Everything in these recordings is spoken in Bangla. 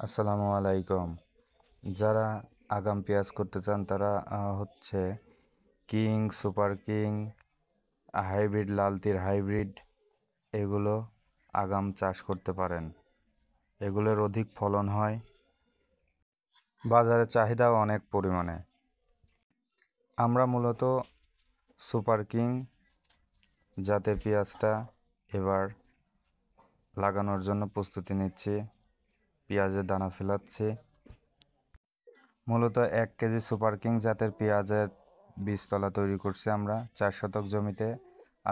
আসসালামু আলাইকুম। যারা আগাম পেঁয়াজ করতে চান তারা হচ্ছে king, super king, hybrid, লালতির hybrid এগুলো আগাম চাষ করতে পারেন। এগুলোর অধিক ফলন হয়, বাজারে চাহিদাও অনেক পরিমাণে। আমরা মূলত সুপার কিং জাতের পেঁয়াজটা এবার লাগানোর জন্য প্রস্তুতি নিচ্ছি। পেঁয়াজের দানা ফেলাচ্ছি। মূলত 1 কেজি সুপার কিং জাতের পেঁয়াজের বীজতলা তৈরি করছি আমরা 4 শতক জমিতে।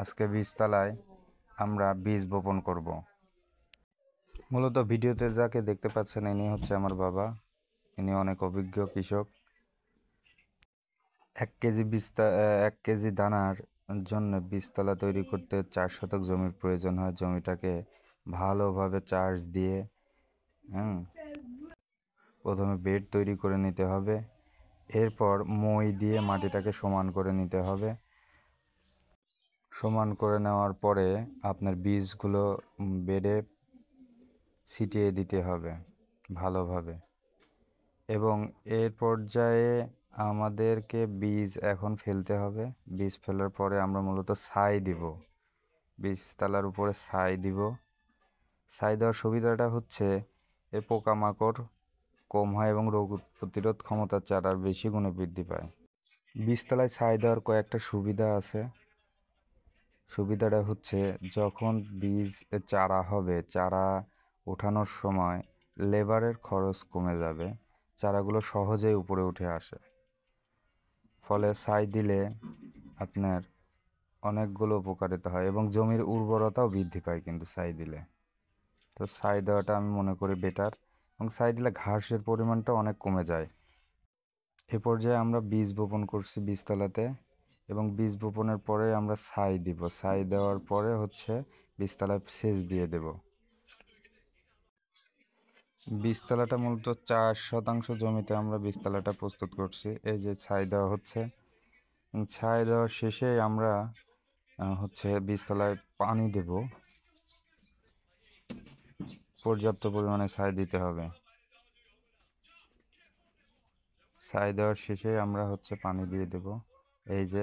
আজকে বীজতলায় আমরা বীজ বপন করব। মূলত ভিডিওতে যাকে দেখতে পাচ্ছেন ইনি হচ্ছে আমার বাবা। ইনি অনেক অভিজ্ঞ কৃষক। 1 কেজি দানার জন্য বীজতলা তৈরি করতে 4 শতক জমির প্রয়োজন হয়। জমিটাকে ভালোভাবে চাষ দিয়ে প্রথমে বেড তৈরি করে নিতে হবে। এরপর মই দিয়ে মাটিটাকে সমান করে নিতে হবে। সমান করে নেওয়ার পরে আপনার বীজগুলো বেডে ছিটিয়ে দিতে হবে ভালোভাবে। এবং এর পর্যায়ে আমাদেরকে বীজ এখন ফেলতে হবে। বীজ ফেলার পরে আমরা মূলত ছাই দিব, বীজতলার উপরে ছাই দিব। ছাই দেওয়ার সুবিধাটা হচ্ছে এর পোকামাকড় কম হয় এবং রোগ প্রতিরোধ ক্ষমতা চারার বেশি গুণে বৃদ্ধি পায়। বীজতলায় ছাই দেওয়ার কয়েকটা সুবিধা আছে। সুবিধাটা হচ্ছে যখন বীজ চারা হবে, চারা ওঠানোর সময় লেবারের খরচ কমে যাবে, চারাগুলো সহজেই উপরে উঠে আসে। ফলে ছাই দিলে আপনার অনেকগুলো উপকারিতা হয় এবং জমির উর্বরতাও বৃদ্ধি পায় কিন্তু ছাই দিলে। তো ছাই দেওয়াটা আমি মনে করি বেটার, এবং ছাই দিলে ঘাসের পরিমাণটা অনেক কমে যায়। এ পর্যায়ে আমরা বীজ বপন করছি বীজতলাতে, এবং বীজ বপনের পরে আমরা ছাই দিব। ছাই দেওয়ার পরে হচ্ছে বীজতলায় সেচ দিয়ে দেব। বীজতলাটা মূলত 4 শতাংশ জমিতে আমরা বীজতলাটা প্রস্তুত করছি। এই যে ছাই দেওয়া হচ্ছে, ছাই দেওয়ার শেষে আমরা হচ্ছে বীজতলায় পানি দেব। পর্যাপ্ত পরিমাণে ছাই দিতে হবে। ছাই দেওয়ার শেষে আমরা হচ্ছে পানি দিয়ে দেব। এই যে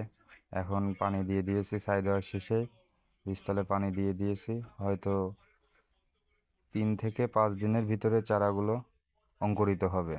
এখন পানি দিয়ে দিয়েছি। ছাই দেওয়ার শেষে বীজতলায় পানি দিয়ে দিয়েছি। হয়তো 3 থেকে 5 দিনের ভিতরে চারাগুলো অঙ্কুরিত হবে।